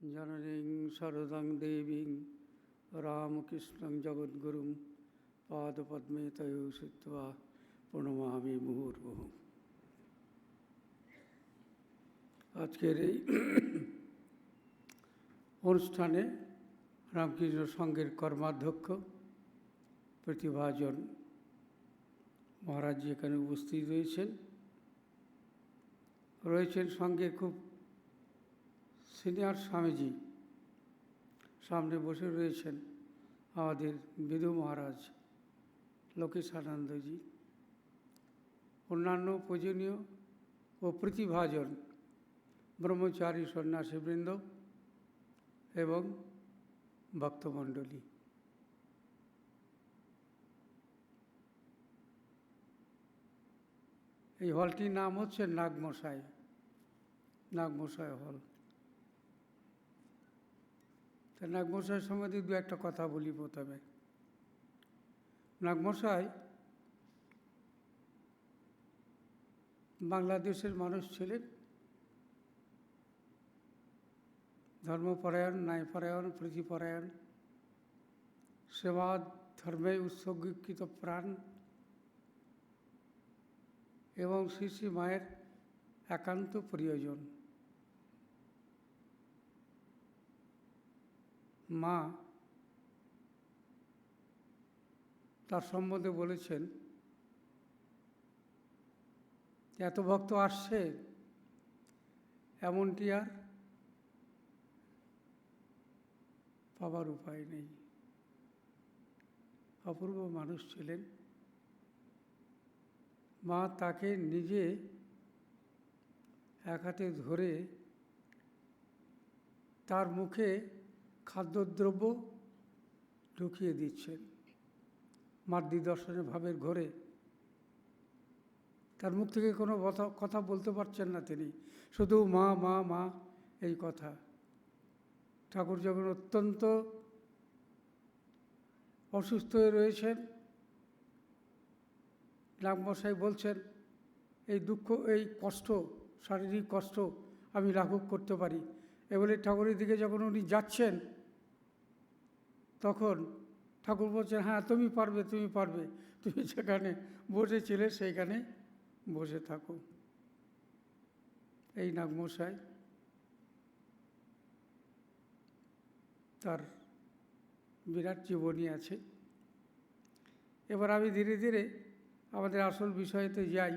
জননীং শরদং দেবীং রামকৃষ্ণং জগদ্গুরুং পাদপদ্মে তয়ো শ্রুত্বা প্রণমামি মুহুর্মুহু। আজকের এই অনুষ্ঠানে রামকৃষ্ণ সংঘের কর্মাধ্যক্ষ প্রতিভাজন মহারাজজি এখানে উপস্থিত রয়েছেন সঙ্গে খুব সিনিয়র স্বামীজি সামনে বসে রয়েছেন আমাদের বিধু মহারাজ লোকেশানন্দজি, অন্যান্য পূজনীয় ও প্রতিভাজন ব্রহ্মচারী সন্ন্যাসীবৃন্দ এবং ভক্তমণ্ডলী। এই হলটির নাম হচ্ছে নাগমশাই হল। তা নাগমশাই সম্বন্ধে দু একটা কথা বলি। প্রথমে নাগমশাই বাংলাদেশের মানুষ ছিলেন, ধর্মপরায়ণ, ন্যায়পরায়ণ, প্রীতিপরায়ণ, সেবা ধর্মে উৎসর্গীকৃত প্রাণ এবং শ্রী শ্রী মায়ের একান্ত প্রিয়জন। মা তার সম্বন্ধে বলেছেন, এত ভক্ত আসছে এমনটি আর পাবার উপায় নেই। অপূর্ব মানুষ ছিলেন। মা তাকে নিজে এক হাতে ধরে তার মুখে খাদ্যদ্রব্য ঢুকিয়ে দিচ্ছেন। মার দিদর্শনে ভাবের ঘরে তার মুখ থেকে কোনো কথা বলতে পারছেন না তিনি, শুধু মা মা মা এই কথা। ঠাকুর যখন অত্যন্ত অসুস্থ হয়ে রয়েছেন, নাগমশাই বলছেন, এই দুঃখ, এই কষ্ট, শারীরিক কষ্ট আমি লাঘব করতে পারি। এবারে ঠাকুরের দিকে যখন উনি যাচ্ছেন, তখন ঠাকুর বলছেন, হ্যাঁ তুমি পারবে, তুমি যেখানে বসেছিলে সেইখানে বসে থাকো। এই নাগমশাই তার বিরাট জীবনী আছে। এবার আমি ধীরে ধীরে আমাদের আসল বিষয়েতে যাই।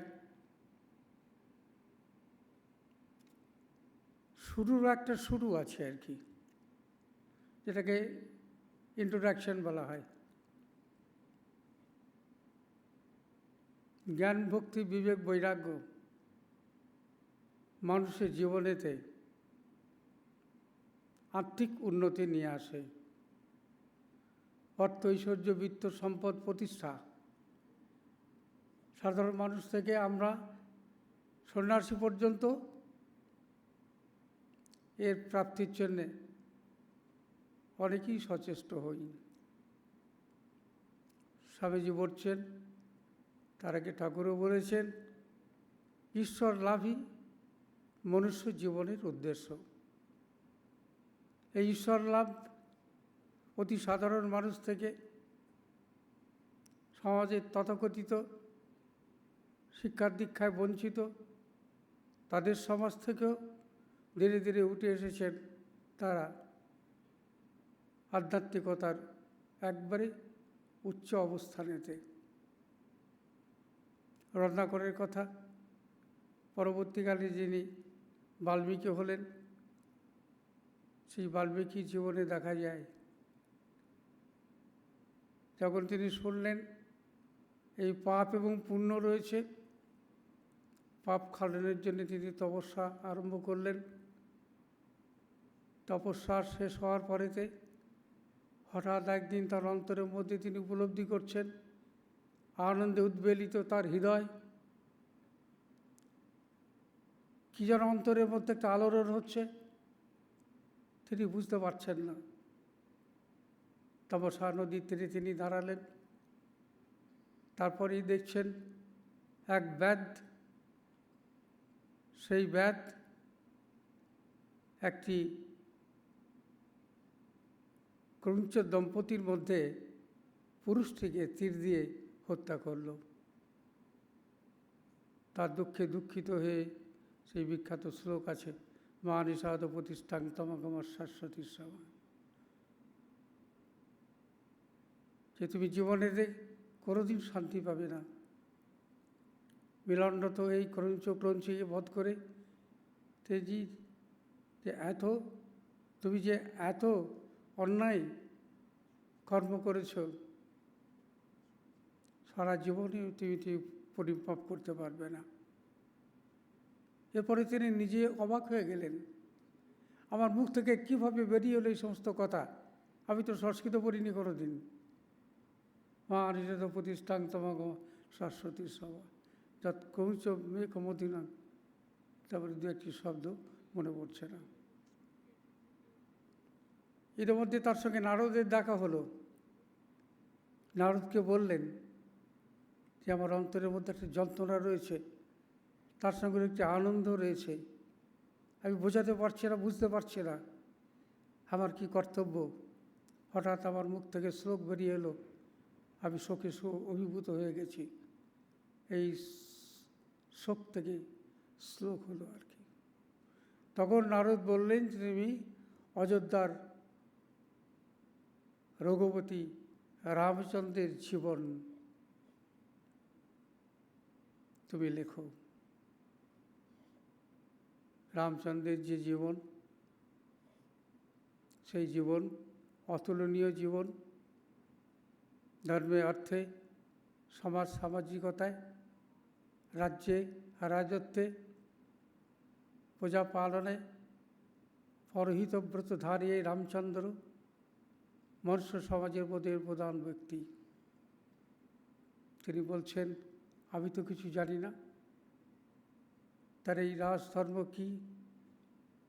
শুরুর একটা শুরু আছে আর কি, যেটাকে ইন্ট্রোডাকশন বলা হয়। জ্ঞান, ভক্তি, বিবেক, বৈরাগ্য মানুষের জীবনেতে আর্থিক উন্নতি নিয়ে আসে। অর্থ, ঐশ্বর্য, বৃত্ত, সম্পদ, প্রতিষ্ঠা, সাধারণ মানুষ থেকে আমরা সন্ন্যাসী পর্যন্ত এর প্রাপ্তির জন্যে অনেকেই সচেষ্ট হই। স্বামীজি বলছেন, তার আগে ঠাকুরও বলেছেন, ঈশ্বর লাভই মনুষ্য জীবনের উদ্দেশ্য। এই ঈশ্বর লাভ অতি সাধারণ মানুষ থেকে সমাজের তথাকথিত শিক্ষার দীক্ষায় বঞ্চিত তাদের সমাজ থেকেও ধীরে ধীরে উঠে এসেছেন তারা আধ্যাত্মিকতার একবারে উচ্চ অবস্থানেতে। রত্নাকরের কথা, পরবর্তীকালে যিনি বাল্মীকি হলেন, সেই বাল্মীকির জীবনে দেখা যায়, যখন তিনি শুনলেন এই পাপ এবং পুণ্য রয়েছে, পাপ খালনের জন্য তিনি তপস্যা আরম্ভ করলেন। তপস্যা শেষ হওয়ার পরেতে হঠাৎ একদিন তার অন্তরের মধ্যে তিনি উপলব্ধি করছেন, আনন্দে উদ্বেলিত তার হৃদয়, কি যেন অন্তরের মধ্যে একটা আলোড়ন হচ্ছে, তিনি বুঝতে পারছেন না। তপস্যা নদীর তীরে তিনি দাঁড়ালেন। তারপরেই দেখছেন এক ব্যাধ, সেই ব্যাধ একটি ক্রৌঞ্চ দম্পতির মধ্যে পুরুষটিকে তীর দিয়ে হত্যা করল। তার দুঃখে দুঃখিত হয়ে সেই বিখ্যাত শ্লোক আছে, মা নিষাদ প্রতিষ্ঠাং তমাগমার শাশ্বতীর সভা, যে তুমি জীবনে কোনোদিন শান্তি পাবে না। মিলনরত এই ক্রৌঞ্চকে বধ করে তেজি যে তুমি যে এত অন্যায় কর্ম করেছ, সারা জীবনে তুমি পরিমাপ করতে পারবে না। এরপরে তিনি নিজে অবাক হয়ে গেলেন, আমার মুখ থেকে কীভাবে বেরিয়ে এলো এই সমস্ত কথা, আমি তো সংস্কৃত পড়িনি কোনো দিন। মা নিষেধ প্রতিষ্ঠাং তমাগ শাশ্বতীর সভা যত ক্রৌঞ্চ মে কমদিনা, তারপরে দু একটি শব্দ মনে পড়ছে না। এর মধ্যে তার সঙ্গে নারদের দেখা হলো। নারদকে বললেন যে আমার অন্তরের মধ্যে একটা যন্ত্রণা রয়েছে, তার সঙ্গে একটি আনন্দ রয়েছে, আমি বোঝাতে পারছি না, বুঝতে পারছি না আমার কি কর্তব্য। হঠাৎ আমার মুখ থেকে শ্লোক বেরিয়ে এলো, আমি শোকে অভিভূত হয়ে গেছি। এই শোক থেকে শ্লোক হলো আর কি। তখন নারদ বললেন যে তুমি অযোধ্যার রঘুপতি রামচন্দ্রের জীবন তুমি লেখো। রামচন্দ্রের যে জীবন, সেই জীবন অতুলনীয় জীবন, ধর্মে অর্থে, সামাজিকতায়, রাজ্যে রাজত্বে, প্রজা পালনে পরহিতব্রতধারী এই রামচন্দ্র মনুষ্য সমাজের প্রধান ব্যক্তি। তিনি বলছেন আমি তো কিছু জানি না, তার এই রাজধর্ম কী,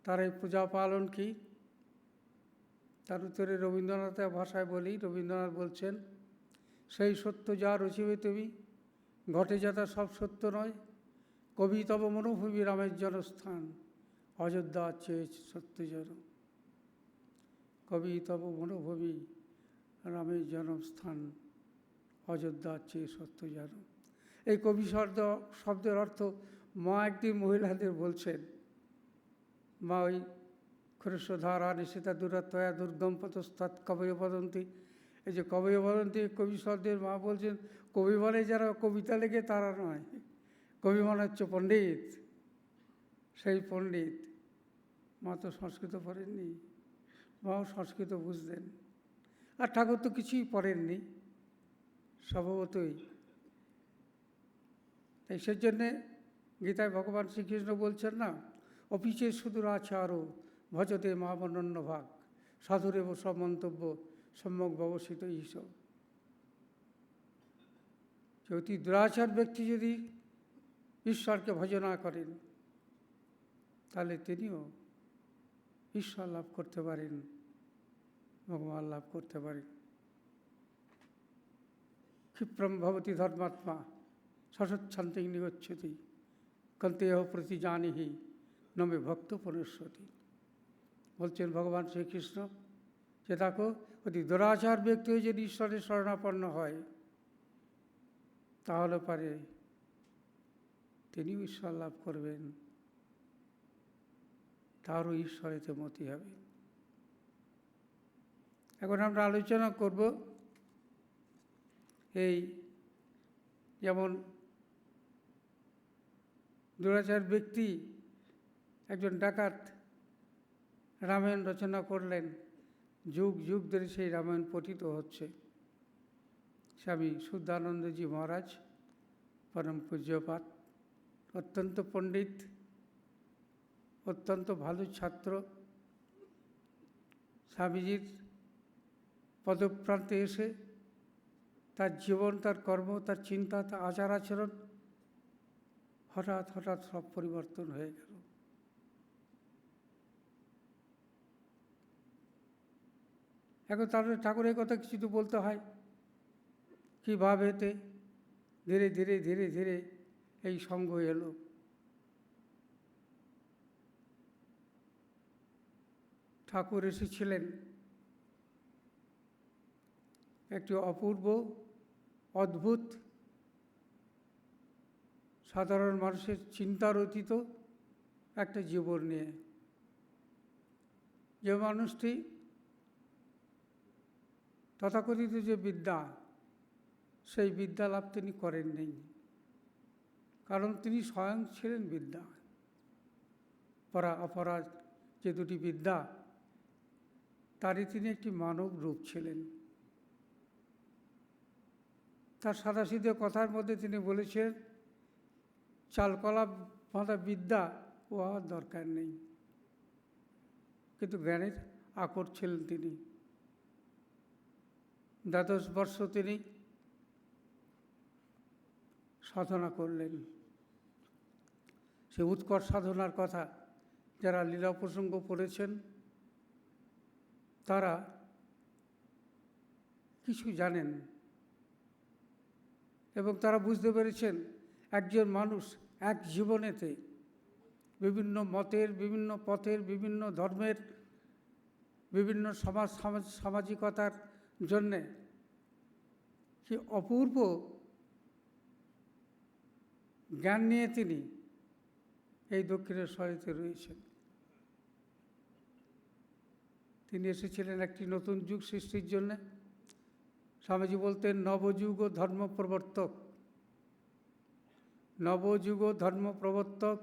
তার এই পূজা পালন কী। তার উত্তরে রবীন্দ্রনাথের ভাষায় বলি, রবীন্দ্রনাথ বলছেন সেই সত্য যা রচিবে তুমি, ঘটে যাতা সব সত্য নয়, কবি তব মনোভূমি রামের জন্মস্থান, অযোধ্যা চেয়ে সত্য যেন। কবি তব মনোভূমি রামের জন্মস্থান, অযোধ্যা চেয়ে সত্য যেন। এই কবি শব্দের অর্থ মা একদিন মহিলাদের বলছেন, মা ওই ক্ষুরস্বধারা নিষেধা দূরত্বয়া দুর্গম পতস্তাৎ কবয় বদন্তি, এই যে কবয় বদন্তি কবি শব্দের মা বলছেন, কবি মানে যারা কবিতা লেখে তারা নয়, কবি মানে হচ্ছে পণ্ডিত। সেই পণ্ডিত মা তো সংস্কৃত পড়েননি, মাও সংস্কৃত বুঝতেন, আর ঠাকুর তো কিছুই পড়েননি স্বভাবতই। তাই সেজন্যে গীতায় ভগবান শ্রীকৃষ্ণ বলছেন না, অপিচে সুদূর আছে আরও ভজতে মহাবনন্য ভাগ, সাধুরেব সব মন্তব্য সম্যক ব্যবস্থিত এইসব। যে অতি দুরাচার ব্যক্তি যদি ঈশ্বরকে ভজনা করেন, তাহলে তিনিও ঈশ্বর লাভ করতে পারেন, ভগবান লাভ করতে পারেন। ক্ষিপ্রম ভবতি ধর্মাত্মা সশচ্ছান্তি নিগচ্ছতি, কন্তেহ প্রতি জানিহি নমে ভক্ত পনেশ্বতী। বলছেন ভগবান শ্রীকৃষ্ণ যে দেখো, অতি দুরাচার ব্যক্তি হয়ে যদি ঈশ্বরের শরণাপন্ন হয়, তাহলে পারে তিনিও ঈশ্বর লাভ করবেন, তারও ঈশ্বরেতে মতি হবে। এখন আমরা আলোচনা করব এই যেমন দুরাচার ব্যক্তি একজন ডাকাত রামায়ণ রচনা করলেন, যুগ যুগ ধরে সেই রামায়ণ পঠিত হচ্ছে। স্বামী শুদ্ধানন্দজি মহারাজ পরম পূজ্যপাত, অত্যন্ত পণ্ডিত, অত্যন্ত ভালো ছাত্র, স্বামীজির পদপ্রান্তে এসে তার জীবন, তার কর্ম, তার চিন্তা, তার আচার আচরণ হঠাৎ হঠাৎ সব পরিবর্তন হয়ে গেল। এখন তাহলে ঠাকুরের কথা কিছু তো বলতে হয়, কীভাবেতে ধীরে ধীরে ধীরে ধীরে এই সঙ্গ এলো। ঠাকুর এসেছিলেন একটি অপূর্ব, অদ্ভুত, সাধারণ মানুষের চিন্তার অতীত একটা জীবন নিয়ে। যে মানুষটি তথাকথিত যে বিদ্যা, সেই বিদ্যা লাভ তিনি করেননি, কারণ তিনি স্বয়ং ছিলেন বিদ্যা। পরা অপরা যে দুটি বিদ্যা, তারই তিনি একটি মানব রূপ ছিলেন। তার সাদাসিধে কথার মধ্যে তিনি বলেছেন, চালকলা বাঁধা বিদ্যা ও হওয়ার দরকার নেই, কিন্তু জ্ঞানের আকর ছিলেন তিনি। দ্বাদশ বর্ষ তিনি সাধনা করলেন। সে উৎকর্ষ সাধনার কথা যারা লীলা প্রসঙ্গ পড়েছেন তারা কিছু জানেন, এবং তারা বুঝতে পেরেছেন একজন মানুষ এক জীবনেতে বিভিন্ন মতের, বিভিন্ন পথের, বিভিন্ন ধর্মের, বিভিন্ন সামাজিকতার জন্যে কি অপূর্ব জ্ঞান নিয়ে তিনি এই দক্ষিণেশ্বরেতে রয়েছেন। তিনি এসেছিলেন একটি নতুন যুগ সৃষ্টির জন্যে। স্বামীজি বলতেন, নবযুগ ও ধর্ম প্রবর্তক। নবযুগ ও ধর্ম প্রবর্তক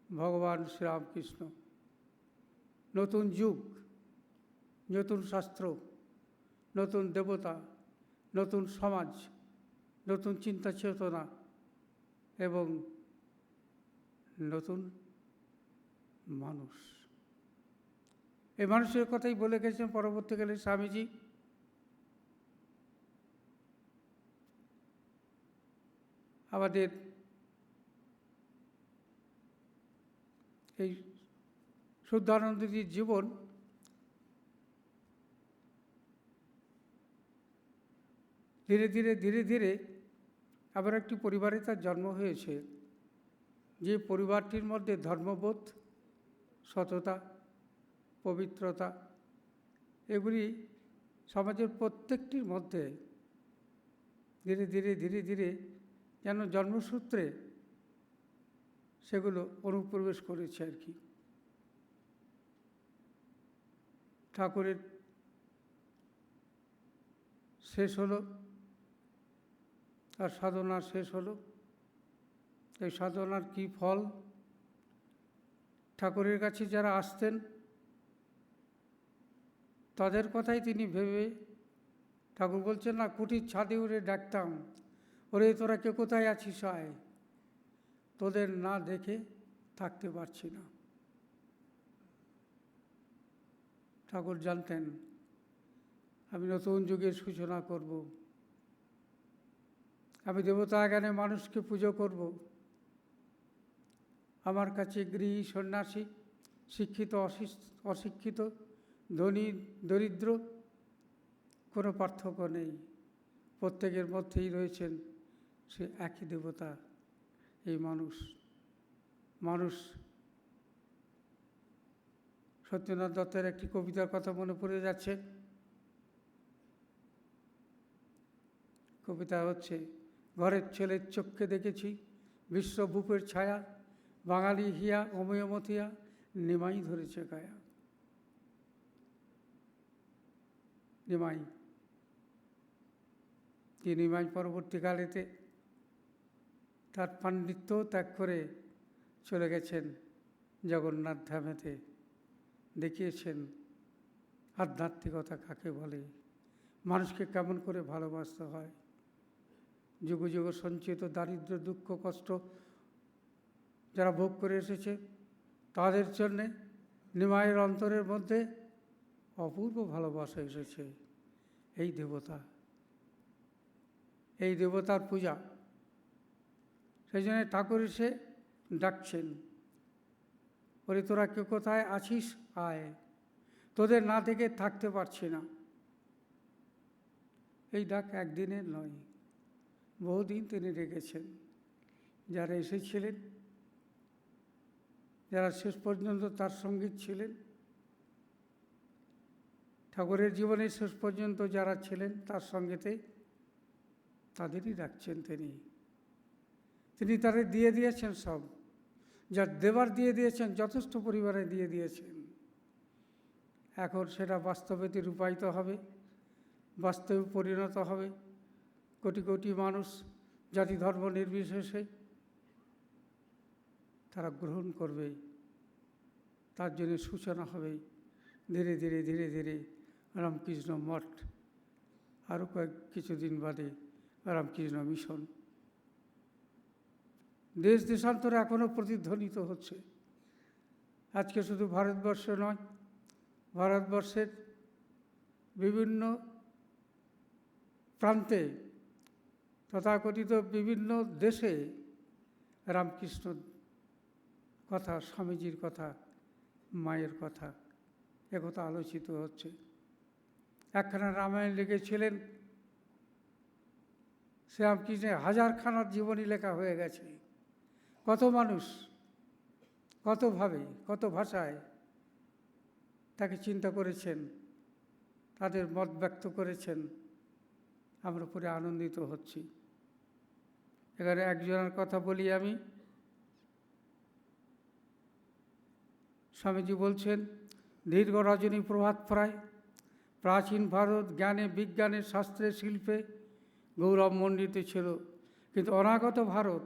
ভগবান শ্রীরামকৃষ্ণ। নতুন যুগ, নতুন শাস্ত্র, নতুন দেবতা, নতুন সমাজ, নতুন চিন্তা চেতনা এবং নতুন মানুষ। এই মানুষের কথাই বলে গেছেন পরবর্তীকালে স্বামীজি। আমাদের এই শুদ্ধানন্দজির জীবন ধীরে ধীরে ধীরে ধীরে আবার একটি পরিবারে তার জন্ম হয়েছে, যে পরিবারটির মধ্যে ধর্মবোধ, সততা, পবিত্রতা এগুলি সমাজের প্রত্যেকটির মধ্যে ধীরে ধীরে ধীরে ধীরে যেন জন্মসূত্রে সেগুলো অনুপ্রবেশ করেছে আর কি। ঠাকুরের শেষ হলো, আর সাধনা শেষ হলো। এই সাধনার কি ফল? ঠাকুরের কাছে যারা আসতেন তাদের কথাই তিনি ভেবে, ঠাকুর বলছেন না, কুটির ছাদে উড়ে ডাকতাম, ওরে তোরা কে কোথায় আছিস আয়, তোদের না দেখে থাকতে পারছি না। ঠাকুর জানতেন আমি নতুন যুগের সূচনা করব, আমি দেবতা জ্ঞানে মানুষকে পুজো করব। আমার কাছে গৃহী, সন্ন্যাসী, শিক্ষিত, অশিক্ষিত, ধনী, দরিদ্র কোনো পার্থক্য নেই। প্রত্যেকের মধ্যেই রয়েছেন সে একই দেবতা, এই মানুষ। মানুষ সত্যনাথ দত্তের একটি কবিতার কথা মনে পড়ে যাচ্ছে। কবিতা হচ্ছে, ঘরের ছেলের চোখকে দেখেছি বিশ্বভূপের ছায়া, বাঙালি হিয়া অময় মথিয়া নিমাই ধরেছে গায়া। নিমাই, যে নিমাই পরবর্তীকালেতে তার পাণ্ডিত্য ত্যাগ করে চলে গেছেন জগন্নাথ ধামেতে, দেখিয়েছেন আধ্যাত্মিকতা কাকে বলে, মানুষকে কেমন করে ভালোবাসতে হয়। যুগ যুগ সঞ্চিত দারিদ্র্য, দুঃখ, কষ্ট যারা ভোগ করে এসেছে তাদের জন্যে নিমাইয়ের অন্তরের মধ্যে অপূর্ব ভালোবাসা এসেছে। এই দেবতা, এই দেবতার পূজা। সেই জন্য ঠাকুর এসে ডাকছেন, ওরে তোরা কে কোথায় আছিস আয়, তোদের না থেকে থাকতে পারছি না। এই ডাক একদিনের নয়, বহুদিন তিনি রেখেছেন। যারা এসেছিলেন, যারা শেষ পর্যন্ত তার সঙ্গে ছিলেন, ঠাকুরের জীবনের শেষ পর্যন্ত যারা ছিলেন তার সঙ্গেতে তাদেরই রাখছেন তিনি তাদের দিয়ে দিয়েছেন সব, যা দেবার দিয়ে দিয়েছেন, যথেষ্ট পরিমাণে দিয়ে দিয়েছেন। এখন সেটা বাস্তবেতে রূপায়িত হবে, বাস্তবে পরিণত হবে। কোটি কোটি মানুষ জাতি ধর্ম নির্বিশেষে তারা গ্রহণ করবে, তার জন্য সূচনা হবে ধীরে ধীরে ধীরে ধীরে রামকৃষ্ণ মঠ, আরও কিছুদিন বাদে রামকৃষ্ণ মিশন। দেশ দেশান্তরে এখনও প্রতিধ্বনিত হচ্ছে। আজকে শুধু ভারতবর্ষ নয়, ভারতবর্ষের বিভিন্ন প্রান্তে তথাকথিত বিভিন্ন দেশে রামকৃষ্ণ কথা, স্বামীজির কথা, মায়ের কথা একথা আলোচিত হচ্ছে। একখানা রামায়ণ লিখেছিলেন শ্রীরামকৃষ্ণের, হাজারখানার জীবনী লেখা হয়ে গেছে। কত মানুষ কতভাবে কত ভাষায় তাকে চিন্তা করেছেন, তাদের মত ব্যক্ত করেছেন। আমরা পরে আনন্দিত হচ্ছি। এখানে একজনের কথা বলি আমি। স্বামীজি বলছেন, দীর্ঘ রজনী প্রভাত প্রায় প্রাচীন ভারত জ্ঞানে বিজ্ঞানে শাস্ত্রে শিল্পে গৌরবমণ্ডিত ছিল, কিন্তু অনাগত ভারত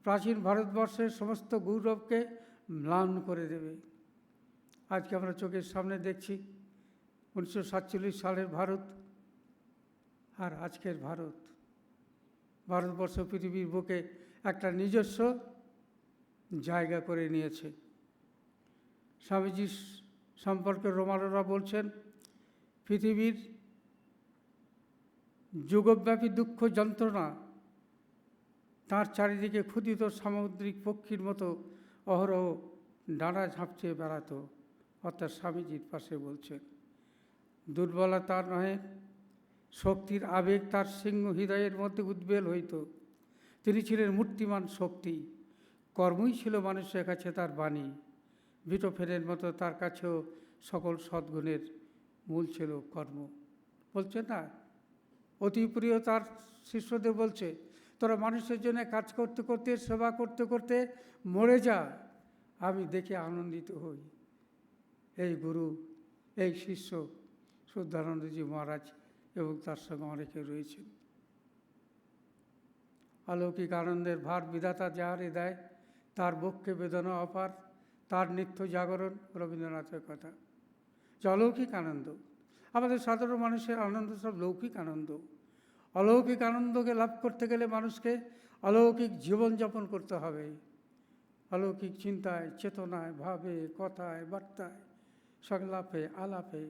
প্রাচীন ভারতবর্ষের সমস্ত গৌরবকে ম্লান করে দেবে। আজকে আমরা চোখের সামনে দেখছি 1947 সালের ভারত আর আজকের ভারতবর্ষ পৃথিবীর বুকে একটা নিজস্ব জায়গা করে নিয়েছে। স্বামীজি সম্পর্কে রোমানোরা বলছেন, পৃথিবীর যুগব্যাপী দুঃখ যন্ত্রণা তার চারিদিকে ক্ষুধিত সামুদ্রিক পক্ষীর মতো অহরহ ডানা ঝাঁপছে বেড়াতো। অর্থাৎ স্বামীজির পাশে বলছেন, দুর্বলতা নহে শক্তির আবেগ তার সিংহ হৃদয়ের মধ্যে উদ্বেল হইত। তিনি ছিলেন মূর্তিমান শক্তি, কর্মই ছিল মানুষের কাছে তার বাণী। বিটোফেনের মতো তার কাছেও সকল সদ্গুণের মূল ছিল কর্ম। বলছে না, অতি প্রিয় তার শিষ্যদের বলছে, তোরা মানুষের জন্য কাজ করতে করতে, সেবা করতে করতে মরে যা, আমি দেখে আনন্দিত হই। এই গুরু, এই শিষ্য শুদ্ধানন্দজি মহারাজ এবং তার সঙ্গে অনেকে রয়েছেন। অলৌকিক আনন্দের ভার বিধাতা যাহারে দেয়, তার বক্ষে বেদনা অপার, তার নিত্য জাগরণ। রবীন্দ্রনাথের কথা। যে অলৌকিক আনন্দ, আমাদের সাধারণ মানুষের আনন্দ সব লৌকিক আনন্দ। অলৌকিক আনন্দকে লাভ করতে গেলে মানুষকে অলৌকিক জীবনযাপন করতে হবে। অলৌকিক চিন্তায়, চেতনায়, ভাবে, কথায়, বার্তায়, সংলাপে, আলাপে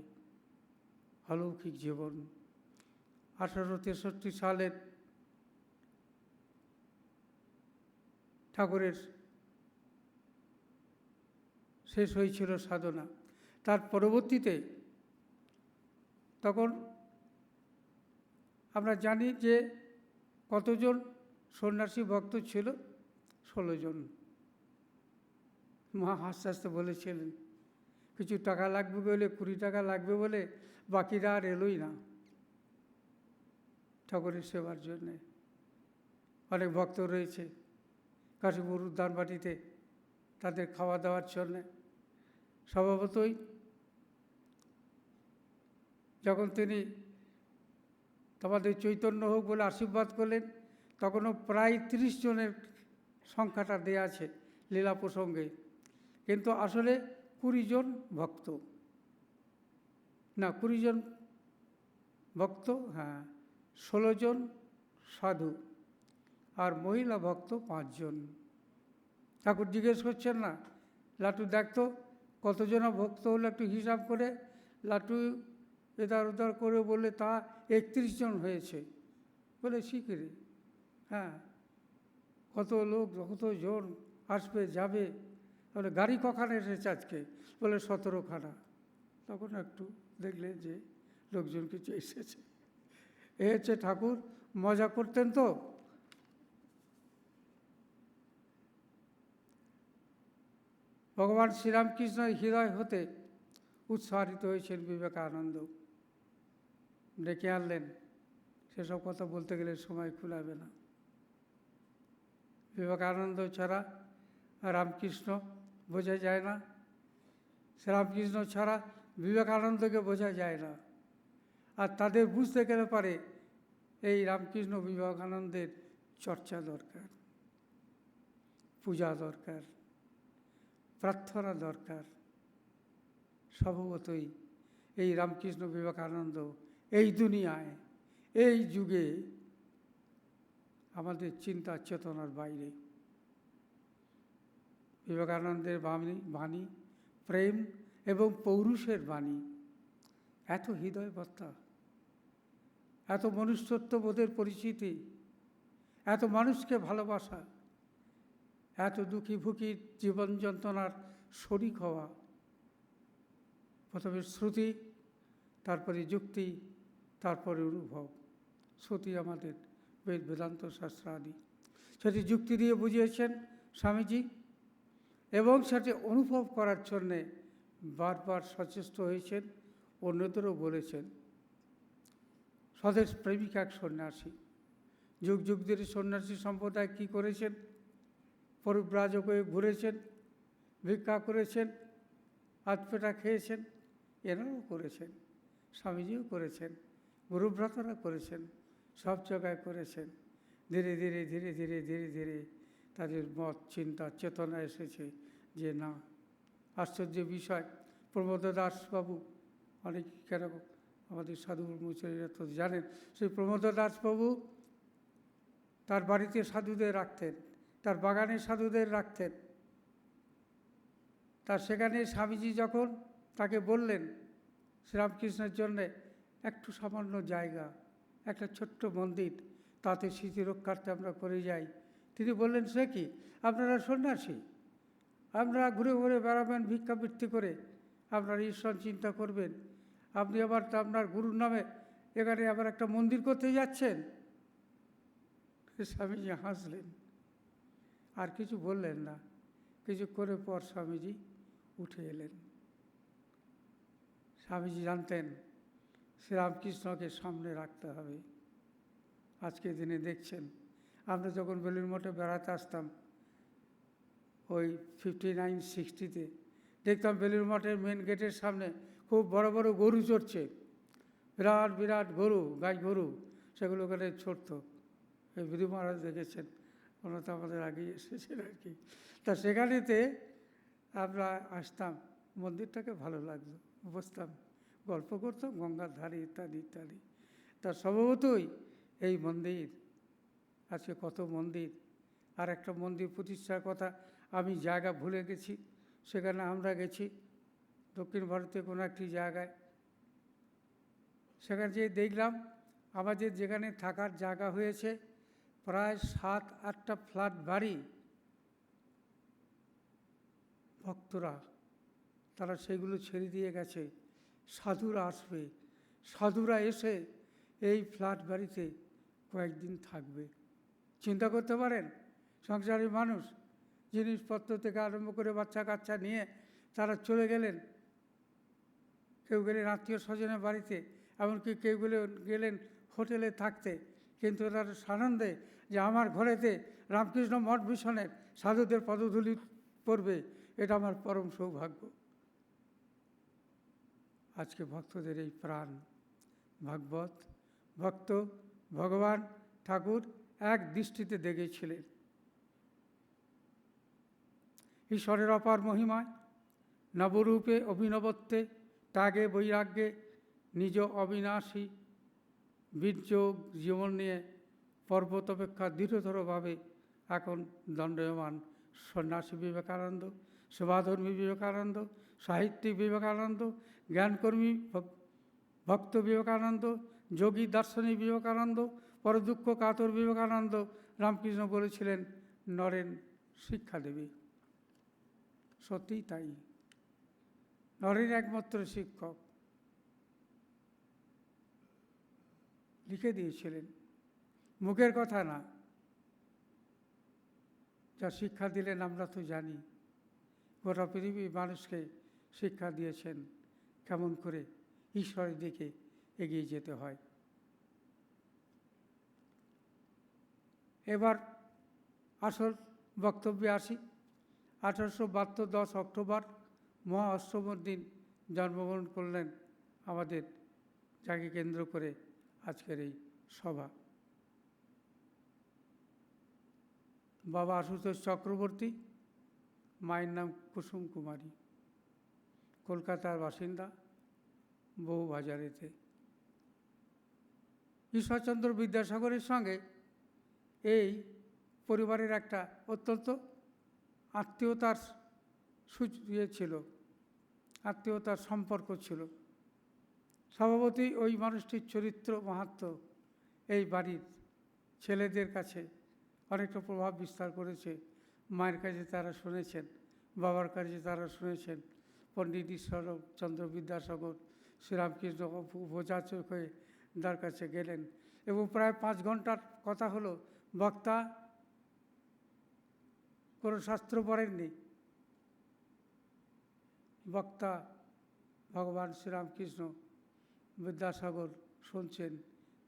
অলৌকিক জীবন। 1863 সালের ঠাকুরের শেষ হয়েছিল সাধনা। তার পরবর্তীতে তখন আমরা জানি যে কতজন সন্ন্যাসী ভক্ত ছিল, 16 জন। মা হাসতে হাসতে বলেছিলেন, কিছু টাকা লাগবে বলে, 20 টাকা লাগবে বলে বাকিরা আর এলোই না ঠাকুরের সেবার জন্যে। অনেক ভক্ত রয়েছে কাশীপুর উদ্যানবাটিতে তাদের খাওয়া দাওয়ার জন্যে। স্বভাবতই যখন তিনি তোমাদের চৈতন্য হোক বলে আশীর্বাদ করলেন, তখনও প্রায় 30 জনের সংখ্যাটা দেয়া আছে লীলা প্রসঙ্গে, কিন্তু আসলে 20 জন ভক্ত না, 20 জন ভক্ত, হ্যাঁ, 16 জন সাধু আর মহিলা ভক্ত 5 জন। ঠাকুর জিজ্ঞেস করছেন না, লাটু দেখতো কতজন ভক্ত হলো, একটু হিসাব করে। লাটু এদার ওদার করে বলে তা 31 জন হয়েছে। বলে শিখিরে, হ্যাঁ, কত লোক, কত জন আসবে যাবে। বলে গাড়ি কখানে এসেছে আজকে? বলে 17খানা। তখন একটু দেখলে যে লোকজন কিছু এসেছে। এ হচ্ছে ঠাকুর, মজা করতেন তো। ভগবান শ্রীরামকৃষ্ণের হৃদয় হতে উৎসাহিত হয়েছেন বিবেকানন্দ। ডেকে আনলেন, সেসব কথা বলতে গেলে সময় কুলাবে না। বিবেকানন্দ ছাড়া রামকৃষ্ণ বোঝা যায় না, রামকৃষ্ণ ছাড়া বিবেকানন্দকে বোঝা যায় না। আর তাদের বুঝতে গেলে পারে এই রামকৃষ্ণ বিবেকানন্দের চর্চা দরকার, পূজা দরকার, প্রার্থনা দরকার। স্বভাবতই এই রামকৃষ্ণ বিবেকানন্দ এই দুনিয়ায়, এই যুগে আমাদের চিন্তা চেতনার বাইরে। বিবেকানন্দের বাণী প্রেম এবং পৌরুষের বাণী, এত হৃদয়বত্তা, এত মনুষ্যত্ববোধের পরিচিতি, এত মানুষকে ভালোবাসা, এত দুঃখী ভুকির জীবন যন্ত্রণার শরিক হওয়া। প্রথমে শ্রুতি, তারপরে যুক্তি, তারপরে অনুভব। শ্রুতি আমাদের বেদান্ত শাস্ত্র আদি, সেটি যুক্তি দিয়ে বুঝিয়েছেন স্বামীজি, এবং সেটি অনুভব করার জন্যে বারবার সচেষ্ট হয়েছেন, অন্যদেরও বলেছেন। স্বদেশ প্রেমিক এক সন্ন্যাসী, যুগ যুগ ধরে সন্ন্যাসী সম্প্রদায় কী করেছেন? পরিব্রাজক হয়ে ঘুরেছেন, ভিক্ষা করেছেন, আধপেটা খেয়েছেন, এনারাও করেছেন, স্বামীজিও করেছেন, গুরুব্রতরা করেছেন, সব জায়গায় করেছেন। ধীরে ধীরে ধীরে ধীরে ধীরে ধীরে তাদের মত চিন্তা চেতনা এসেছে যে না, আশ্চর্য বিষয়। প্রমোদ দাসবাবু, অনেক কেন আমাদের সাধু মুচুরিরা তো জানেন, সেই প্রমোদ দাসবাবু তার বাড়িতে সাধুদের রাখতেন, তার বাগানে সাধুদের রাখতেন। তার সেখানে স্বামীজি যখন তাকে বললেন শ্রীরামকৃষ্ণের জন্যে একটু সামান্য জায়গা, একটা ছোট্ট মন্দির, তাতে স্মৃতি রক্ষার্থে আমরা করে যাই, তিনি বললেন, সে কি, আপনারা সন্ন্যাসী, আপনারা ঘুরে ঘুরে বেড়াবেন ভিক্ষাবৃত্তি করে, আপনারা ঈশ্বর চিন্তা করবেন, আপনি আবার আপনার গুরুর নামে এখানে আবার একটা মন্দির করতে যাচ্ছেন? স্বামীজি হাসলেন, আর কিছু বললেন না। কিছুক্ষণের পর স্বামীজি উঠে এলেন। স্বামীজি জানতেন শ্রীরামকৃষ্ণকে সামনে রাখতে হবে। আজকের দিনে দেখছেন, আমরা যখন বেলুড় মঠে বেড়াতে আসতাম ওই 59-60-তে, দেখতাম বেলুড় মঠের মেন গেটের সামনে খুব বড় বড় গরু চড়ছে, বিরাট বিরাট গরু, গাই গরু, সেগুলো ওখানে ছড়ত। এই বিধু মহারাজ দেখেছেন, ওনারা তো আমাদের আগেই এসেছেন আর কি। তা সেখানেতে আমরা আসতাম, মন্দিরটাকে ভালো লাগতো, বসতাম, গল্প করতাম গঙ্গার ধারে ইত্যাদি ইত্যাদি। তা স্বভাবতই এই মন্দির, আজকে কত মন্দির, আর একটা মন্দির প্রতিষ্ঠার কথা আমি জায়গা ভুলে গেছি, সেখানে আমরা গেছি দক্ষিণ ভারতে কোনো একটি জায়গায়, সেখানে যেয়ে দেখলাম আমাদের যেখানে থাকার জায়গা হয়েছে প্রায় 7-8টা ফ্ল্যাট বাড়ি, ভক্তরা তারা সেগুলো ছেড়ে দিয়ে গেছে, সাধুরা আসবে, সাধুরা এসে এই ফ্ল্যাট বাড়িতে কয়েকদিন থাকবে। চিন্তা করতে পারেন, সংসারী মানুষ, জিনিসপত্র থেকে আরম্ভ করে বাচ্চা কাচ্চা নিয়ে তারা চলে গেলেন। কেউ গেলেন আত্মীয় স্বজনের বাড়িতে, এমনকি কেউ গেলেন হোটেলে থাকতে, কিন্তু তারা সানন্দে যে আমার ঘরেতে রামকৃষ্ণ মঠ মিশনের সাধুদের পদধূলি পড়বে, এটা আমার পরম সৌভাগ্য। আজকে ভক্তদের এই প্রাণ, ভাগবত ভক্ত ভগবান ঠাকুর এক দৃষ্টিতে দেখেছিলেন। ঈশ্বরের অপার মহিমায়, নবরূপে অভিনবত্বে, ত্যাগে বৈরাগ্যে, নিজ অবিনাশী বীর্য জীবন নিয়ে পর্বত অপেক্ষা দৃঢ়তরভাবে এখন দণ্ডায়মান সন্ন্যাসী বিবেকানন্দ, সেবাধর্মী বিবেকানন্দ, সাহিত্যিক বিবেকানন্দ, জ্ঞানকর্মী ভক্ত বিবেকানন্দ, যোগী দার্শনিক বিবেকানন্দ, পরদুঃখ কাতর বিবেকানন্দ। রামকৃষ্ণ বলেছিলেন, নরেন শিক্ষা দেবে। সত্যিই তাই, নরেন একমাত্র শিক্ষক। লিখে দিয়েছিলেন, মুখের কথা না, যা শিক্ষা দিলেন আমরা তো জানি। গোটা পৃথিবীর মানুষকে শিক্ষা দিয়েছেন কেমন করে ঈশ্বরের দিকে এগিয়ে যেতে হয়। এবার আসল বক্তব্যে আসি। 1872 10 অক্টোবর মহা অষ্টমীর দিন জন্মগ্রহণ করলেন আমাদের, যাকে কেন্দ্র করে আজকের এই সভা। বাবা আশুতোষ চক্রবর্তী, মায়ের নাম কুসুম কুমারী, কলকাতার বাসিন্দা, বউবাজারেতে। ঈশ্বরচন্দ্র বিদ্যাসাগরের সঙ্গে এই পরিবারের একটা অত্যন্ত আত্মীয়তার ছিল, আত্মীয়তার সম্পর্ক ছিল। স্বভাবতই ওই মানুষটির চরিত্র মাহাত্ম্য এই বাড়ির ছেলেদের কাছে অনেকটা প্রভাব বিস্তার করেছে। মায়ের কাছে তারা শুনেছেন, বাবার কাছে তারা শুনেছেন। পণ্ডিত ঈশ্বরচন্দ্র বিদ্যাসাগর শ্রীরামকৃষ্ণ উপযাচক হয়ে তার কাছে গেলেন এবং প্রায় 5 ঘন্টার কথা হলো। বক্তা কোনো শাস্ত্র পড়েননি, বক্তা ভগবান শ্রীরামকৃষ্ণ বিদ্যাসাগর শুনছেন,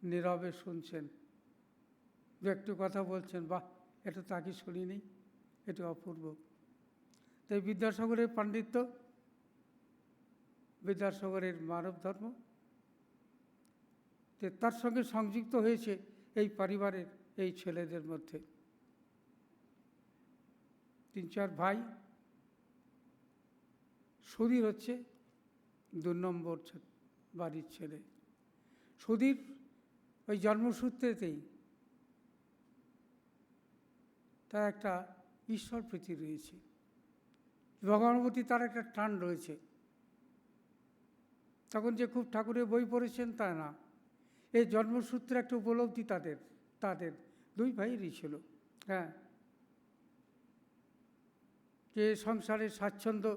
নীরবে শুনছেন। দু একটু কথা বলছেন, বাহ, এটা তো আগে শুনিনি, এটা অপূর্ব। তাই বিদ্যাসাগরের পাণ্ডিত্য, বিদ্যাসাগরের মানব ধর্ম, তার সঙ্গে সংযুক্ত হয়েছে এই পরিবারের এই ছেলেদের মধ্যে। 3-4 ভাই। সুধীর হচ্ছে 2 নম্বর বাড়ির ছেলে। সুধীর ওই জন্মসূত্রেতেই তার একটা ঈশ্বর প্রীতি রয়েছে, ভগবানের প্রতি তার একটা টান রয়েছে। তখন যে খুব ঠাকুরের বই পড়েছেন তা না, এই জন্মসূত্রে একটা উপলব্ধি তাদের 2 ভাইয়েরই ছিল। হ্যাঁ, যে সংসারের স্বাচ্ছন্দ্য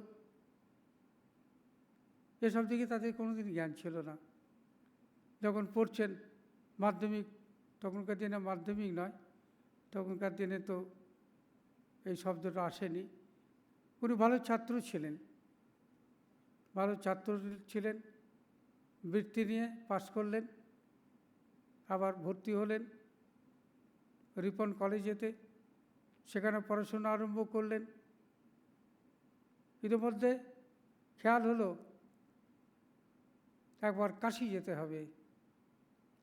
এসব দিকে তাদের কোনোদিন জ্ঞান ছিল না। যখন পড়ছেন মাধ্যমিক, তখনকার দিনে মাধ্যমিক নয়, তখনকার দিনে তো এই শব্দটা আসেনি। উনি ভালো ছাত্র ছিলেন, বৃত্তি নিয়ে পাশ করলেন, আবার ভর্তি হলেন রিপন কলেজেতে, সেখানে পড়াশোনা আরম্ভ করলেন। ইতিমধ্যে খেয়াল হলো একবার কাশী যেতে হবে।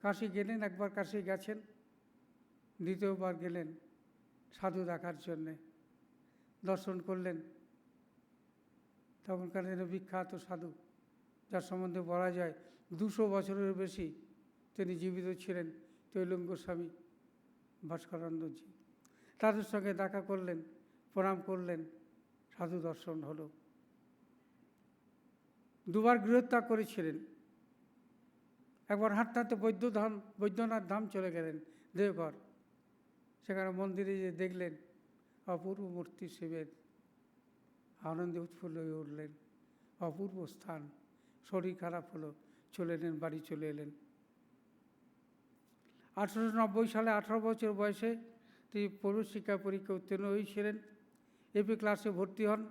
কাশী গেলেন, একবার কাশী গেছেন, দ্বিতীয়বার গেলেন সাধু দেখার জন্যে। দর্শন করলেন তখনকার দিনে বিখ্যাত সাধু, যার সম্বন্ধে বলা যায় 200 বছরের বেশি তিনি জীবিত ছিলেন, তৈলঙ্গ গোস্বামী ভাস্করানন্দজি। তাদের সঙ্গে দেখা করলেন, প্রণাম করলেন, সাধু দর্শন হলো। 2 বার গৃহত্যাগ করেছিলেন। একবার হাঁটতে হাঁটতে বৈদ্যনাথ ধাম চলে গেলেন, দেওঘর। সেখানে মন্দিরে যে দেখলেন অপূর্ব মূর্তি শিবের, আনন্দে উৎফুল্ল হয়ে উঠলেন। অপূর্ব স্থান। শরীর খারাপ হলো, চলে এলেন, বাড়ি চলে এলেন। 1890 সালে 18 বছর বয়সে তিনি প্রবেশিক্ষা পরীক্ষা উত্তীর্ণ হয়েছিলেন। এপি ক্লাসে ভর্তি হন,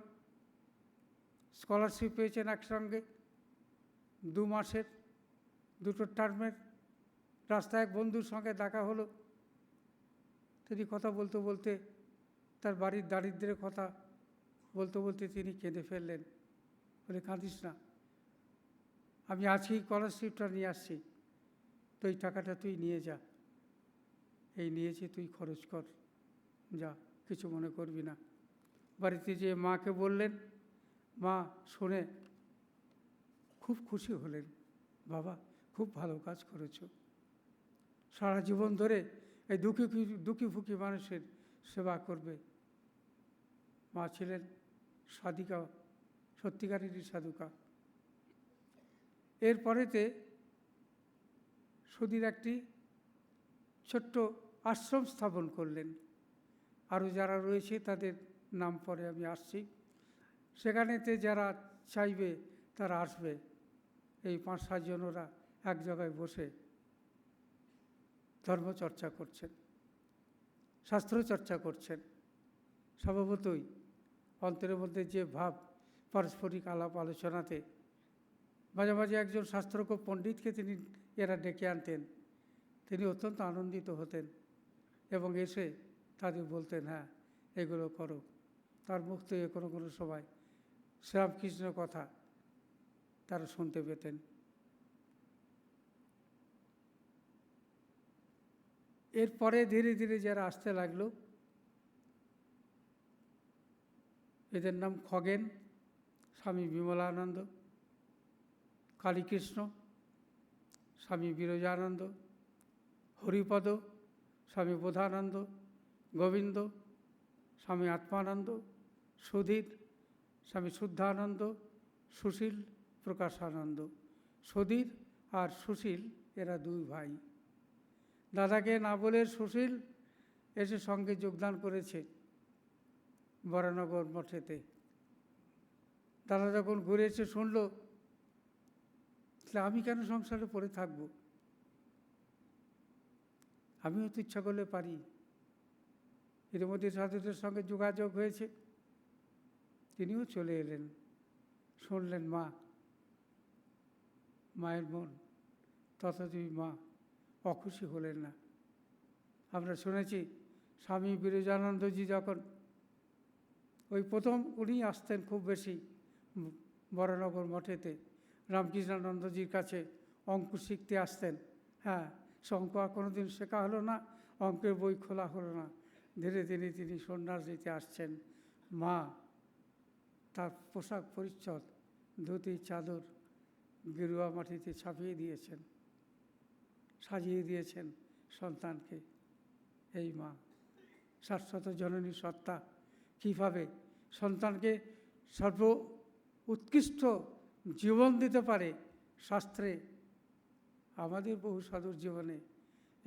স্কলারশিপ পেয়েছেন একসঙ্গে 2 মাসের, 2টো টার্মের। রাস্তায় এক বন্ধুর সঙ্গে দেখা হলো, তিনি কথা বলতে বলতে তার বাড়ির দারিদ্র্যের কথা বলতে বলতে তিনি কেঁদে ফেললেন। বলে, কাঁদিস না, আমি আজকেই স্কলারশিপটা নিয়ে আসছি, তো এই টাকাটা তুই নিয়ে যা, এই নিয়েছি, তুই খরচ কর, যা, কিছু মনে করবি না। বাড়িতে যেয়ে মাকে বললেন, মা শুনে খুব খুশি হলেন, বাবা খুব ভালো কাজ করেছো, সারা জীবন ধরে এই দুঃখী ফুকি মানুষের সেবা করবে। মা ছিলেন সাধিকা, সত্যিকারেরই সাধুকা। এরপরেতে সুধীর একটি ছোট্ট আশ্রম স্থাপন করলেন। আরও যারা রয়েছে তাদের নাম পরে আমি আসছি। সেখানেতে যারা চাইবে তারা আসবে। এই 5-7 জনেরা এক জায়গায় বসে ধর্মচর্চা করছেন, শাস্ত্রচর্চা করছেন। স্বভাবতই অন্তরের মধ্যে যে ভাব, পারস্পরিক আলাপ আলোচনাতে মাঝে মাঝে একজন শাস্ত্রজ্ঞ পণ্ডিতকে এরা ডেকে আনতেন, তিনি অত্যন্ত আনন্দিত হতেন। এবং এসে তাদের বলতেন, হ্যাঁ এগুলো করো। তার মুখ থেকে কোনো কোনো সময় শ্রীরামকৃষ্ণের কথা তারা শুনতে পেতেন। এরপরে ধীরে ধীরে যারা আসতে লাগলো, এদের নাম খগেন, স্বামী বিমলানন্দ, কালীকৃষ্ণ, স্বামী বিরজানন্দ, হরিপদ, স্বামী বোধানন্দ, গোবিন্দ, স্বামী আত্মানন্দ, সুধীর, স্বামী শুদ্ধানন্দ, সুশীল, প্রকাশানন্দ। সুধীর আর সুশীল এরা দুই ভাই। দাদাকে না বলে সুশীল এসে সঙ্গে যোগদান করেছে বরানগর মঠেতে। দাদা যখন ঘুরে এসে শুনল, তাহলে আমি কেন সংসারে পড়ে থাকবো, আমিও তো ইচ্ছা করলে পারি। এর মধ্যে সাধুদের সঙ্গে যোগাযোগ হয়েছে, তিনিও চলে এলেন। শুনলেন মায়ের মন, তথাপি মা অখুশি হলেন না। আমরা শুনেছি স্বামী বিরজানন্দজি যখন ওই প্রথম উনি আসতেন খুব বেশি বরানগর মঠেতে, রামকৃষ্ণানন্দজির কাছে অঙ্ক শিখতে আসতেন। হ্যাঁ, সে অঙ্ক আর কোনোদিন শেখা হলো না, অঙ্কের বই খোলা হলো না। ধীরে ধীরে তিনি সন্ন্যাস দিতে আসছেন। মা তার পোশাক পরিচ্ছদ, ধুতি চাদর গেরুয়া মাটিতে ছাপিয়ে দিয়েছেন, সাজিয়ে দিয়েছেন সন্তানকে। এই মা শাশ্বত জননী সত্তা কীভাবে সন্তানকে সর্ব উৎকৃষ্ট জীবন দিতে পারে, শাস্ত্রে আমাদের বহু সাধুর জীবনে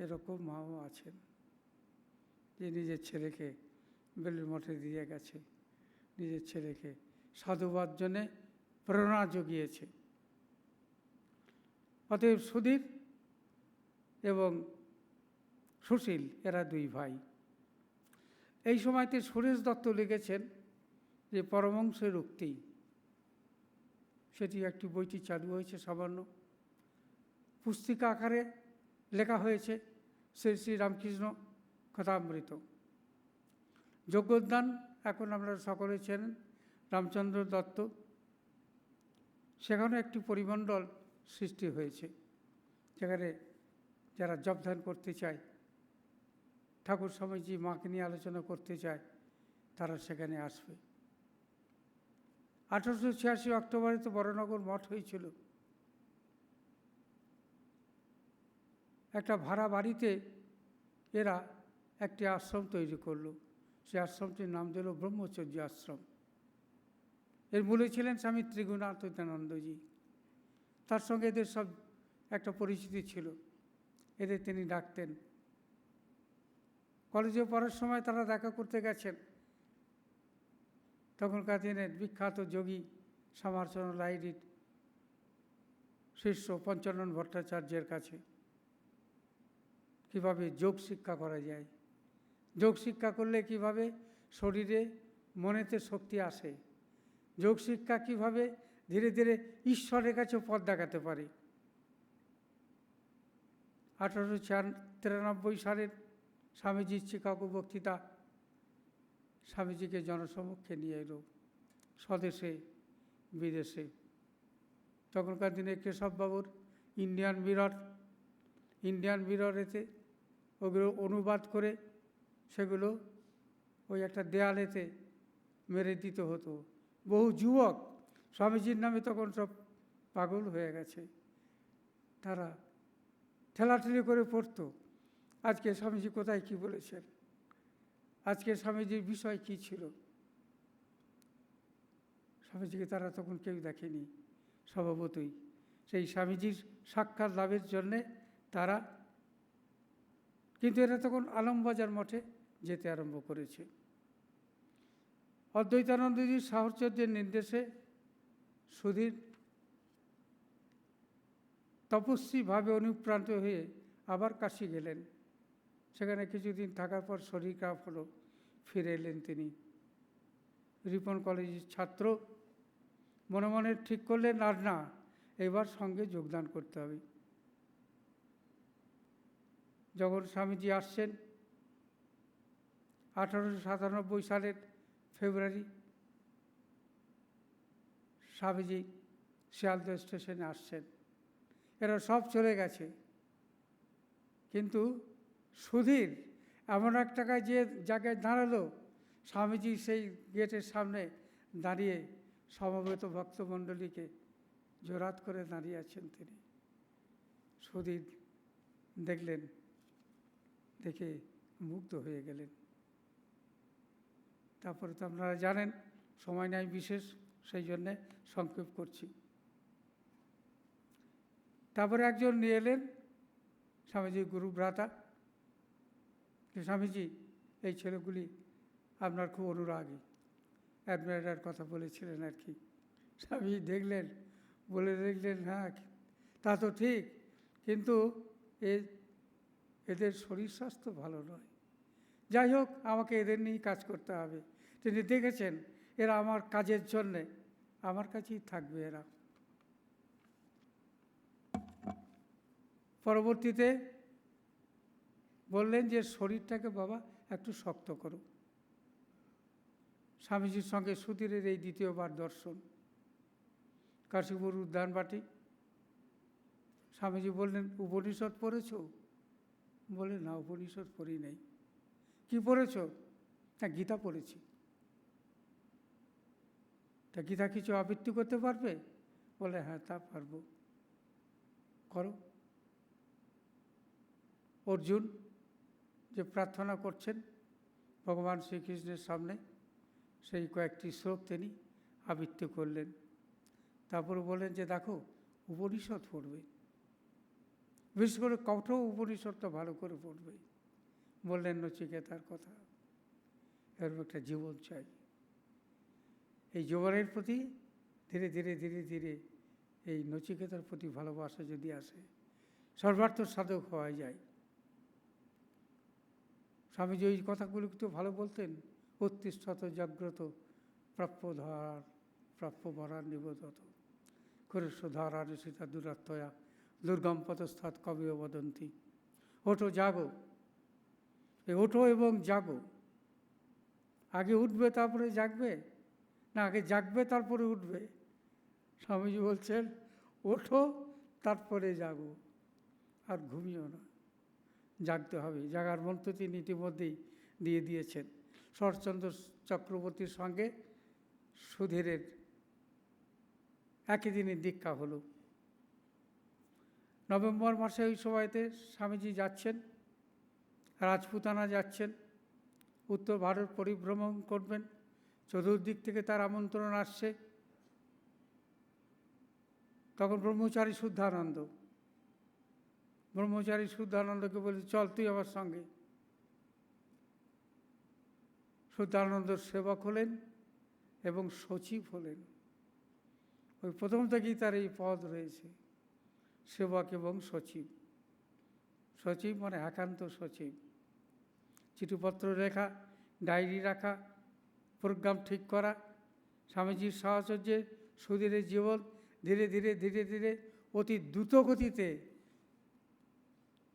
এরকম মাও আছেন, যে নিজের ছেলেকে বেলুড় মঠে দিয়ে গেছে, নিজের ছেলেকে সাধুবাদ জন্যে প্রেরণা জুগিয়েছে। অতএব সুধীর এবং সুশীল এরা দুই ভাই। এই সময়তে সুরেশ দত্ত লিখেছেন যে পরমহংসের উক্তি, সেটি একটি বইটি চালু হয়েছে, সামান্য পুস্তিকা আকারে লেখা হয়েছে, শ্রী শ্রী রামকৃষ্ণ কথামৃত। যজ্ঞোদ্যান এখন আমরা সকলে চেনেন, রামচন্দ্র দত্ত, সেখানে একটি পরিমণ্ডল সৃষ্টি হয়েছে, যেখানে যারা জপ ধ্যান করতে চায়, ঠাকুর স্বামীজি মাকে নিয়ে আলোচনা করতে চায়, তারা সেখানে আসবে। 1886 অক্টোবরে তো বরানগর মঠ হয়েছিল। একটা ভাড়া বাড়িতে এরা একটি আশ্রম তৈরি করলো। সে আশ্রমটির নাম দিল ব্রহ্মচর্য আশ্রম। এর মূলে ছিলেন স্বামী ত্রিগুণাতীতানন্দজি। তার সঙ্গে এদের সব একটা পরিচিতি ছিল, এদের তিনি ডাকতেন। কলেজে পড়ার সময় তারা দেখা করতে গেছেন তখনকার দিনের বিখ্যাত যোগী শ্যামাচরণ লাহিড়ীর শিষ্য পঞ্চানন ভট্টাচার্যের কাছে, কিভাবে যোগ শিক্ষা করা যায়, যোগ শিক্ষা করলে কিভাবে শরীরে মনেতে শক্তি আসে, যোগ শিক্ষা কিভাবে ধীরে ধীরে ঈশ্বরের কাছে পথ দেখাতে পারে। 1893 সালের স্বামীজির চিকাগো বক্তৃতা স্বামীজিকে জনসমক্ষে নিয়ে এলো, স্বদেশে বিদেশে। তখনকার দিনে কেশববাবুর ইন্ডিয়ান মিররেতে ওগুলো অনুবাদ করে সেগুলো ওই একটা দেয়ালেতে মেরে দিতে হতো। বহু যুবক স্বামীজির নামে তখন সব পাগল হয়ে গেছে, তারা ঠেলাঠেলি করে পড়তো। আজকে স্বামীজি কোথায় কি বলেছেন, আজকে স্বামীজির বিষয় কি ছিল, স্বামীজিকে তারা তখন কেউ দেখেনি। স্বভাবতই সেই স্বামীজির সাক্ষাৎ লাভের জন্যে তারা, কিন্তু এরা তখন আলমবাজার মঠে যেতে আরম্ভ করেছে। অদ্বৈতানন্দজির সাহচর্যের নির্দেশে সুধীর তপস্বীভাবে অনুপ্রান্ত হয়ে আবার কাশী গেলেন। সেখানে কিছুদিন থাকার পর শরীর খারাপ হলো, ফিরে এলেন তিনি। রিপন কলেজের ছাত্র মনে মনে ঠিক করলেন আর না, এবার সঙ্গে যোগদান করতে হবে। যখন স্বামীজি আসছেন 1897 সালের ফেব্রুয়ারি স্বামীজি শিয়ালদহ স্টেশনে আসছেন। এরা সব চলে গেছে, কিন্তু সুধীর এমন এক টাকায় যে জায়গায় দাঁড়ালো, স্বামীজি সেই গেটের সামনে দাঁড়িয়ে সমবেত ভক্তমণ্ডলীকে জোরাত করে দাঁড়িয়ে আছেন। তিনি সুধীর দেখলেন, দেখে মুগ্ধ হয়ে গেলেন। তারপরে তো আপনারা জানেন, সময় নাই বিশেষ, সেই জন্যে সংক্ষেপ করছি। তারপরে একজন নিয়ে এলেন, স্বামীজির গুরু ভ্রাতা, যে স্বামীজি এই ছেলেগুলি আপনার খুব অনুরাগী, অ্যাডমায়ারের কথা বলেছিলেন আর কি। স্বামীজি দেখলেন, বলে দেখলেন, হ্যাঁ তা তো ঠিক, কিন্তু এদের শরীর স্বাস্থ্য ভালো নয়। যাই হোক, আমাকে এদের নিয়েই কাজ করতে হবে। তিনি দেখেছেন এরা আমার কাজের জন্যে আমার কাছেই থাকবে এরা। পরবর্তীতে বললেন যে শরীরটাকে বাবা একটু শক্ত করো। স্বামীজির সঙ্গে সুধীরের এই দ্বিতীয়বার দর্শন কাশীপুর উদ্যানবাটি। স্বামীজি বললেন, উপনিষদ পড়েছ? বলে, না, উপনিষদ পড়ি নাই। কি পড়েছ? তা গীতা পড়েছি। তা গীতা কিছু আবৃত্তি করতে পারবে? বলে, হ্যাঁ তা পারবো, করো। অর্জুন যে প্রার্থনা করছেন ভগবান শ্রীকৃষ্ণের সামনে, সেই কয়েকটি শ্লোক তিনি আবৃত্তি করলেন। তারপরে বললেন যে দেখো, উপনিষদ পড়বে, বিশেষ করে কঠোর উপনিষদটা ভালো করে পড়বে। বললেন নচিকেতার কথা, এরকম একটা জীবন চাই। এই জীবনের প্রতি ধীরে ধীরে ধীরে ধীরে এই নচিকেতার প্রতি ভালোবাসা যদি আসে, সর্বার্থ সাধক হওয়া যায়। স্বামীজি ওই কথাগুলো একটু ভালো বলতেন। উত্তিষ্ঠত জাগ্রত প্রাপ্যধার প্রাপ্যবরার নিবোধত করেশ্বধারার সীতা দূরাত্ময়া দুর্গম পথস্থাৎ কবিও বদন্তি। ওঠো, জাগো। এই ওঠো এবং জাগো। আগে উঠবে তারপরে জাগবে, না আগে জাগবে তারপরে উঠবে? স্বামীজি বলছেন, ওঠো তারপরে জাগো, আর ঘুমিও না, জাগতে হবে। জাগার মন্ত্র তিনি ইতিমধ্যেই দিয়ে দিয়েছেন। শরৎচন্দ্র চক্রবর্তীর সঙ্গে সুধীরের একই দিনে দীক্ষা হলো। নভেম্বর মাসে ওই সময়তে স্বামীজি যাচ্ছেন, রাজপুতানা যাচ্ছেন, উত্তর ভারত পরিভ্রমণ করবেন। চতুর্দিক থেকে তার আমন্ত্রণ আসছে। তখন ব্রহ্মচারী শুদ্ধানন্দকে বলে, চল তুই আমার সঙ্গে। শুদ্ধানন্দ সেবক হলেন এবং সচিব হলেন। ওই প্রথম থেকেই তার এই পদ রয়েছে, সেবক এবং সচিব। সচিব মানে একান্ত সচিব। চিঠিপত্র লেখা, ডায়েরি রাখা, প্রোগ্রাম ঠিক করা। স্বামীজির সাহচর্যে সুধীরের জীবন ধীরে ধীরে ধীরে ধীরে অতি দ্রুত গতিতে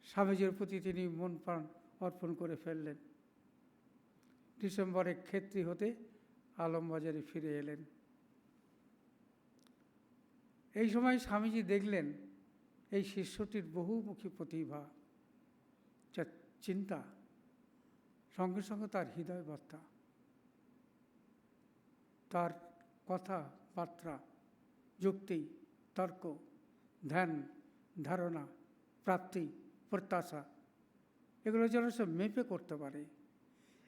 স্বামীজির প্রতি তিনি মন প্রাণ অর্পণ করে ফেললেন। ডিসেম্বরে ক্ষেত্রী হতে আলমবাজারে ফিরে এলেন। এই সময় স্বামীজি দেখলেন এই শিষ্যটির বহুমুখী প্রতিভা, যার চিন্তা, সঙ্গে সঙ্গে তার হৃদয় বার্তা, তার কথাবার্তা, যুক্তি, তর্ক, ধ্যান, ধারণা, প্রাপ্তি, প্রত্যাশা, এগুলো যেন সে মেপে করতে পারে।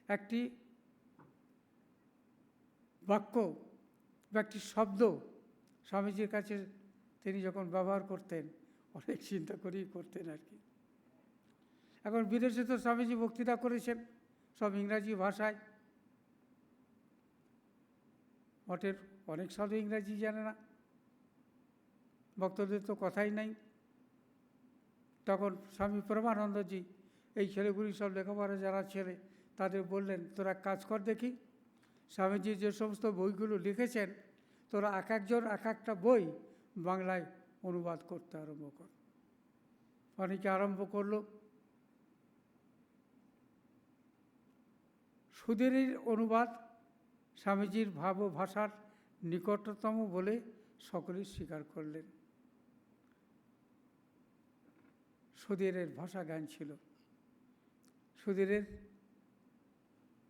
একটি বাক্য বা একটি শব্দ স্বামীজির কাছে তিনি যখন ব্যবহার করতেন, অনেক চিন্তা করেই করতেন আর কি। এখন বিদেশে তো স্বামীজি বক্তৃতা করেছেন সব ইংরাজি ভাষায়। মঠের অনেক সাধু ইংরাজি জানে না, ভক্তদের তো কথাই নাই। তখন স্বামী পরমানন্দজি এই ছেলেগুলি সব লেখাপড়া যারা ছেলে, তাদের বললেন, তোরা কাজ কর দেখি, স্বামীজি যে সমস্ত বইগুলো লিখেছেন তোরা এক একজন এক একটা বই বাংলায় অনুবাদ করতে আরম্ভ কর। অনেকে আরম্ভ করল। সুধীরের অনুবাদ স্বামীজির ভাব ও ভাষার নিকটতম বলে সকলেই স্বীকার করলেন। সুধীরের ভাষা জ্ঞান ছিল। সুধীরের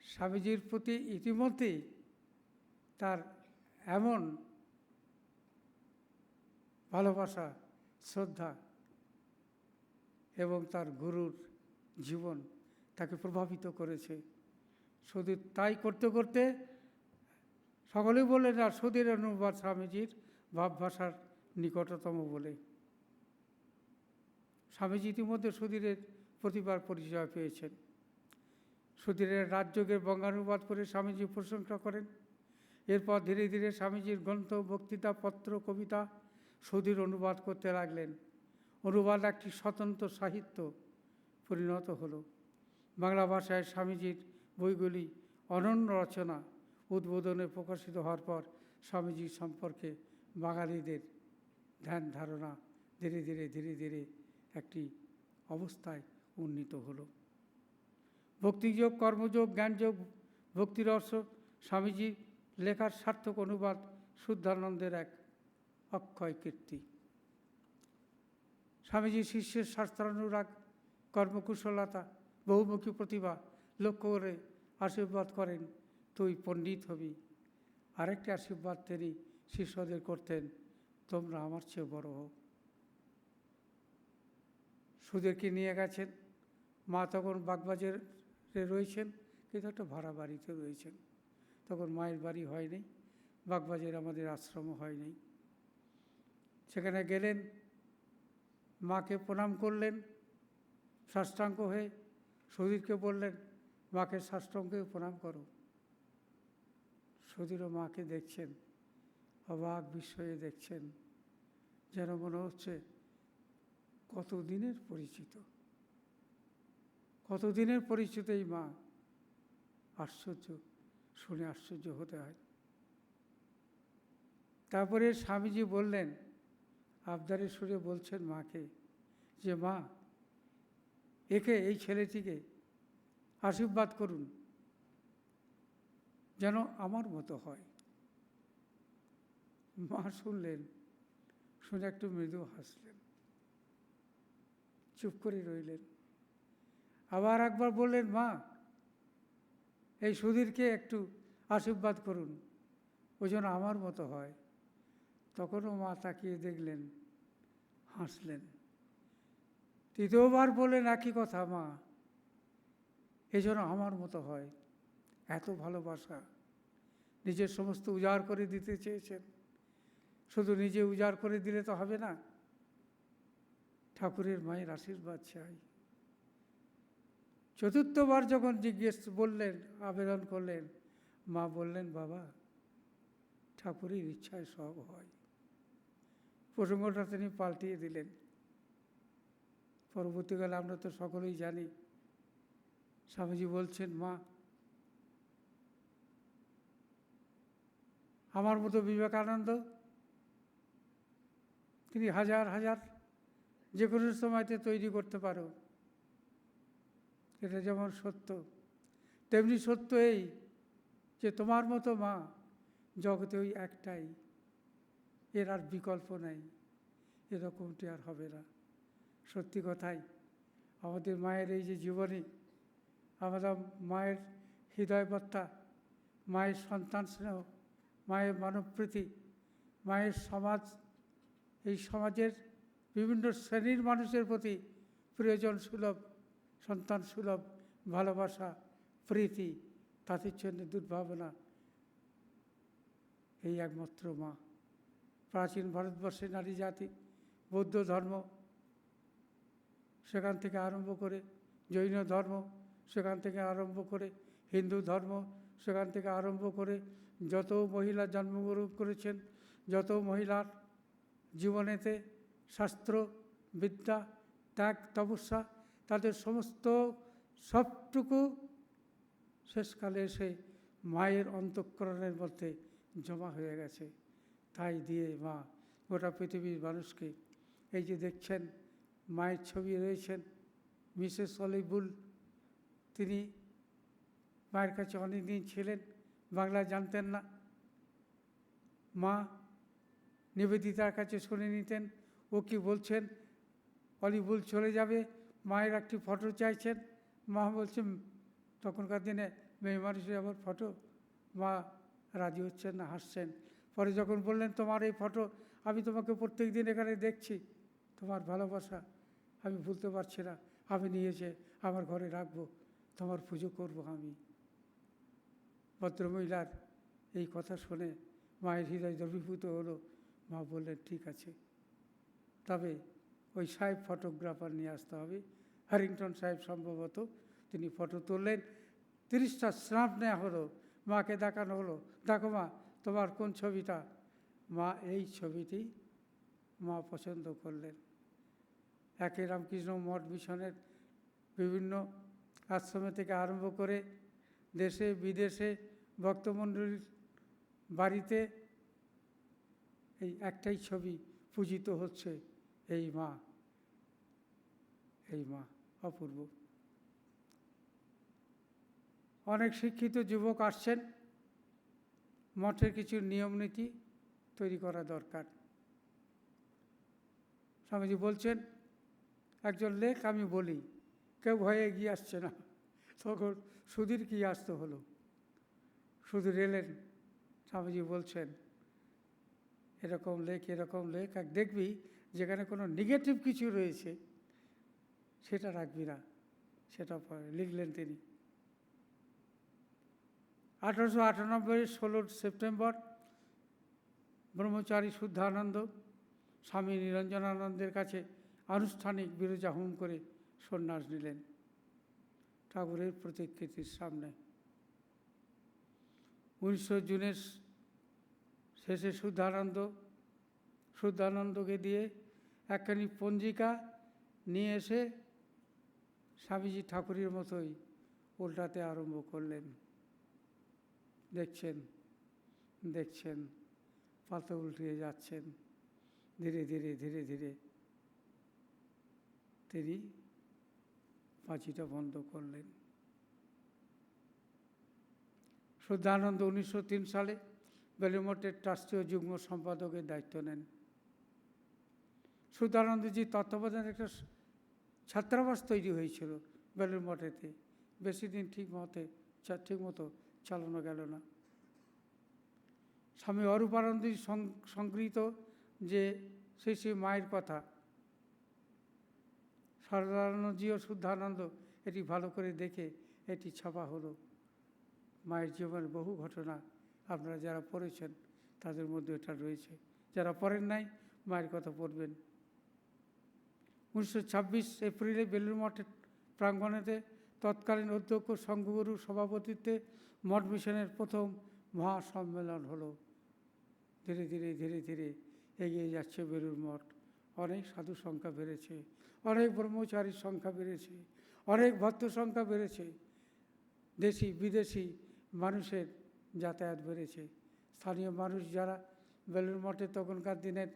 স্বামীজির প্রতি ইতিমধ্যেই তার এমন ভালোবাসা, শ্রদ্ধা এবং তার গুরুর জীবন তাকে প্রভাবিত করেছে। সুধীর তাই করতে করতে সকলেই বললেন আর সুধীরের অনুবাদ স্বামীজির ভাবভাষার নিকটতম বলে। স্বামীজি ইতিমধ্যে সুধীরের প্রতিভার পরিচয় পেয়েছেন। সুধীরের রাজযোগের বঙ্গানুবাদ করে স্বামীজি প্রশংসা করেন। এরপর ধীরে ধীরে স্বামীজির গ্রন্থ, বক্তৃতা, পত্র, কবিতা সুধীর অনুবাদ করতে লাগলেন। অনুবাদ একটি স্বতন্ত্র সাহিত্য পরিণত হলো। বাংলা ভাষায় স্বামীজির বইগুলি অনন্য রচনা। উদ্বোধনে প্রকাশিত হওয়ার পর স্বামীজি সম্পর্কে বাঙালিদের ধ্যান ধারণা ধীরে ধীরে ধীরে ধীরে একটি অবস্থায় উন্নীত হলো। ভক্তিযোগ, কর্মযোগ, জ্ঞানযোগ, ভক্তিরস স্বামীজি লেখার সার্থক অনুবাদ শুদ্ধানন্দের এক অক্ষয় কীর্তি। স্বামীজি শিষ্যের শাস্ত্রানুরাগ, কর্মকুশলতা, বহুমুখী প্রতিভা লক্ষ্য করে আশীর্বাদ করেন, তুই পণ্ডিত হবি। আরেকটি আশীর্বাদ তিনি শিষ্যদের করতেন, তোমরা আমার চেয়ে বড় হও। সুধীরকে নিয়ে গেছেন। মা তখন বাগবাজারে রয়েছেন, কিন্তু একটা ভাড়া বাড়িতে রয়েছেন। তখন মায়ের বাড়ি হয়নি, বাগবাজারে আমাদের আশ্রমও হয়নি। সেখানে গেলেন, মাকে প্রণাম করলেন সাষ্টাঙ্গ হয়ে। সুধীরকে বললেন, মাকে সাষ্টাঙ্গে প্রণাম করো। সুধীরও মাকে দেখছেন, অবাক বিস্ময়ে দেখছেন, যেন মনে হচ্ছে কতদিনের পরিচিত, কতদিনের পরিচিত এই মা। আশ্চর্য, শুনে আশ্চর্য হতে হয়। তারপরে স্বামীজি বললেন, আবদারের সুরে বলছেন মাকে, যে মা, একে, এই ছেলেটিকে আশীর্বাদ করুন যেন আমার মতো হয়। মা শুনলেন, শুনে একটু মৃদু হাসলেন, চুপ করে রইলেন। আবার একবার বললেন, মা, এই সুধীরকে একটু আশীর্বাদ করুন, ও যেন আমার মতো হয়। তখনও মা তাকিয়ে দেখলেন, হাসলেন। তৃতীয়বার বললেন একই কথা, মা, এই যেন আমার মতো হয়। এত ভালোবাসা, নিজের সমস্ত উজাড় করে দিতে চেয়েছেন। শুধু নিজে উজাড় করে দিলে তো হবে না, ঠাকুরের মায়ের আশীর্বাদ চাই। চতুর্থবার যখন বললেন, আবেদন করলেন, মা বললেন, বাবা, ঠাকুরের ইচ্ছায় সব হয়। প্রসঙ্গটা তিনি পাল্টিয়ে দিলেন। পরবর্তীকালে আমরা তো সকলেই জানি, স্বামীজি বলছেন, মা, আমার মতো বিবেকানন্দ তিনি হাজার হাজার যে কোনো সময়তে তৈরি করতে পারো। এটা যেমন সত্য, তেমনি সত্য এই যে তোমার মতো মা জগতে ওই একটাই, এর আর বিকল্প নেই, এরকমটি আর হবে না। সত্যি কথাই, আমাদের মায়ের এই যে জীবনী, আমাদের মায়ের হৃদয়বত্তা, মায়ের সন্তান স্নেহ, মায়ের মানবপ্রীতি, মায়ের সমাজ, এই সমাজের বিভিন্ন শ্রেণীর মানুষের প্রতি প্রিয়জন সুলভ, সন্তান সুলভ ভালোবাসা, প্রীতি, তাদের জন্য দুর্ভাবনা, এই একমাত্র মা। প্রাচীন ভারতবর্ষের নারী জাতি, বৌদ্ধ ধর্ম সেখান থেকে আরম্ভ করে, জৈন ধর্ম সেখান থেকে আরম্ভ করে, হিন্দু ধর্ম সেখান থেকে আরম্ভ করে, যত মহিলা জন্মগ্রহণ করেছেন, যত মহিলার জীবনেতে শাস্ত্র, বিদ্যা, ত্যাগ, তপস্যা, তাদের সমস্ত সবটুকু শেষকালে এসে মায়ের অন্তঃকরণের মধ্যে জমা হয়ে গেছে। তাই দিয়ে মা গোটা পৃথিবীর মানুষকে, এই যে দেখছেন মায়ের ছবি রয়েছেন, মিসেস অলিভ বুল, তিনি মায়ের কাছে অনেক দিন ছিলেন, বাংলা জানতেন না। মা নিবেদিতার কাছে শুনে নিতেন ও কি বলছেন। অলিবুল চলে যাবে, মায়ের একটি ফটো চাইছেন। মা বলছেন, তখনকার দিনে মেয়ে মানুষের আবার ফটো, মা রাজি হচ্ছেন না, হাসছেন। পরে যখন বললেন, তোমার এই ফটো আমি তোমাকে প্রত্যেক দিন এখানে দেখছি, তোমার ভালোবাসা আমি ভুলতে পারছি না, আমি নিয়ে এসে আমার ঘরে রাখবো, তোমার পুজো করব আমি। ভদ্রমহিলার এই কথা শুনে মায়ের হৃদয় দ্রবীভূত হলো। মা বললেন, ঠিক আছে, তবে ওই সাহেব ফটোগ্রাফার নিয়ে আসতে হবে। হ্যারিংটন সাহেব সম্ভবত, তিনি ফটো তুললেন। 30টা স্ন্যাপ নেওয়া হলো, মাকে দেখানো হলো, দেখো মা তোমার কোন ছবিটা। মা এই ছবিটি মা পছন্দ করলেন। একে রামকৃষ্ণ মঠ মিশনের বিভিন্ন আশ্রমে থেকে আরম্ভ করে দেশে বিদেশে ভক্তমণ্ডলীর বাড়িতে এই একটাই ছবি পূজিত হচ্ছে, এই মা, এই মা অপূর্ব। অনেক শিক্ষিত যুবক আসছেন, মঠের কিছু নিয়ম নীতি তৈরি করা দরকার। স্বামীজি বলছেন, একজন লেখ আমি বলি, কেউ ভয়ে এগিয়ে আসছে না। তখন সুধীর কি আসতে হলো, সুধীর এলেন। স্বামীজি বলছেন, এরকম লেখ, এরকম লেখ, আর দেখবি যেখানে কোনো নেগেটিভ কিছু রয়েছে সেটা রাখবি না। সেটা লিখলেন তিনি। 1898 16 সেপ্টেম্বর ব্রহ্মচারী শুদ্ধানন্দ স্বামী নিরঞ্জনানন্দের কাছে আনুষ্ঠানিক বিরজা হোম করে সন্ন্যাস নিলেন ঠাকুরের প্রতিকৃতির সামনে। 19 জুনের শেষে শুদ্ধানন্দকে দিয়ে একখানি পঞ্জিকা নিয়ে এসে স্বামীজি ঠাকুরের মতোই উল্টাতে আরম্ভ করলেন। দেখছেন দেখছেন পাতা উল্টিয়ে যাচ্ছেন। ধীরে ধীরে ধীরে ধীরে তিনি পাঁচিটা বন্ধ করলেন। শুদ্ধানন্দ 1903 সালে বেলুড়মঠের ট্রাস্টি ও যুগ্ম সম্পাদকের দায়িত্ব নেন। শুদ্ধানন্দজির তত্ত্বাবধানে একটা ছাত্রাবাস তৈরি হয়েছিল বেলুড়মঠেতে। বেশি দিন ঠিক মতো চালানো গেল না। স্বামী অরূপানন্দজি সংগৃহীত যে সেই মায়ের কথা, সারদানন্দজি ও শুদ্ধানন্দ এটি ভালো করে দেখে এটি ছাপা হলো। মায়ের জীবনের বহু ঘটনা আপনারা যারা পড়েছেন তাদের মধ্যে এটা রয়েছে, যারা পড়েন নাই মায়ের কথা পড়বেন। 1926 এপ্রিলে বেলুড়মঠের প্রাঙ্গণেতে তৎকালীন অধ্যক্ষ সংঘগুরুর সভাপতিত্বে মঠ মিশনের প্রথম মহাসম্মেলন হলো। ধীরে ধীরে ধীরে ধীরে এগিয়ে যাচ্ছে বেলুড়মঠ। অনেক সাধু সংখ্যা বেড়েছে, অনেক ব্রহ্মচারীর সংখ্যা বেড়েছে, অনেক ভক্ত সংখ্যা বেড়েছে, দেশি বিদেশি মানুষের যাতায়াত বেড়েছে। স্থানীয় মানুষ যারা বেলুড়মঠে তখনকার দিনের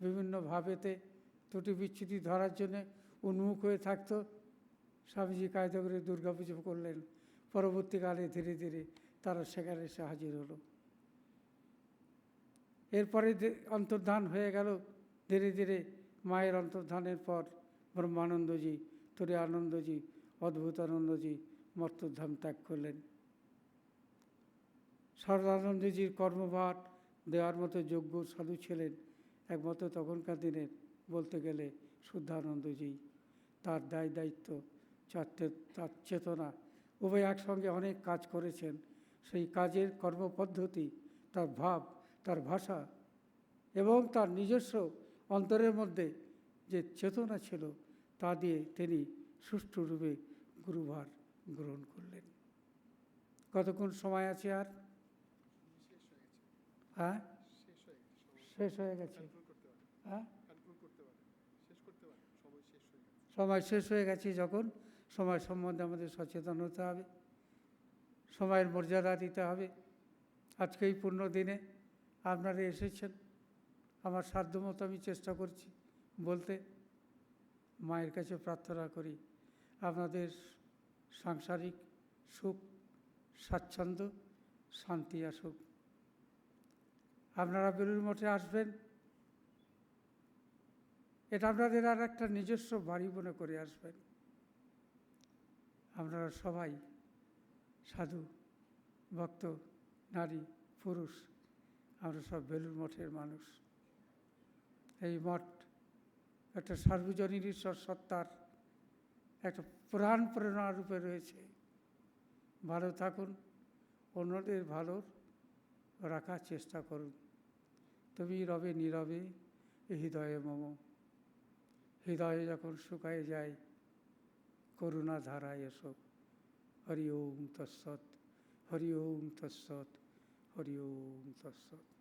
বিভিন্ন ভাবেতে ত্রুটি বিচ্যুতি ধরার জন্যে উন্মুখ হয়ে থাকতো, স্বামীজি কায়দা করে দুর্গাপুজো করলেন। পরবর্তীকালে ধীরে ধীরে তারা সেখানে এসে হাজির হলো। এরপরে অন্তর্ধান হয়ে গেল। ধীরে ধীরে মায়ের অন্তর্ধানের পর ব্রহ্মানন্দজি, তরি আনন্দজি, অদ্ভুতানন্দজি মর্তধাম ত্যাগ করলেন। সারদানন্দজির কর্মভার দেওয়ার মতো যোগ্য সাধু ছিলেন একমাত্র তখনকার দিনের বলতে গেলে শুদ্ধানন্দজি। তার দায়িত্ব, তার চেতনা উভয় একসঙ্গে অনেক কাজ করেছেন। সেই কাজের কর্মপদ্ধতি, তার ভাব, তার ভাষা এবং তার নিজস্ব অন্তরের মধ্যে যে চেতনা ছিল তা দিয়ে তিনি সুষ্ঠুরূপে গুরুভার গ্রহণ করলেন। কতক্ষণ সময় আছে আর? হ্যাঁ, শেষ হয়ে গেছে। হ্যাঁ, সময় শেষ হয়ে গেছে। যখন সময় সম্বন্ধে আমাদের সচেতন হতে হবে, সময়ের মর্যাদা দিতে হবে। আজকে এই পূর্ণ দিনে আপনারা এসেছেন, আমার সাধ্যমতো আমি চেষ্টা করছি বলতে। মায়ের কাছে প্রার্থনা করি আপনাদের সাংসারিক সুখ স্বাচ্ছন্দ্য, শান্তি আসুক। আপনারা বেলুড় মঠে আসবেন, এটা আপনাদের আর একটা নিজস্ব বাড়ি মনে করে আসবেন। আপনারা সবাই সাধু, ভক্ত, নারী, পুরুষ, আমরা সব বেলুড় মঠের মানুষ। এই মঠ একটা সার্বজনীন ঈশ্বর সত্তার একটা প্রাণ প্রেরণা রূপে রয়েছে। ভালো থাকুন, অন্যদের ভালো রাখার চেষ্টা করুন। তুমি রবে নীরবে হৃদয়ে মম, হৃদয়ে যখন শুকায় যায় করুণা ধারায় এসো। হরি ওম তৎসৎ, হরি ওম তৎসৎ, হরি ওম তৎসৎ।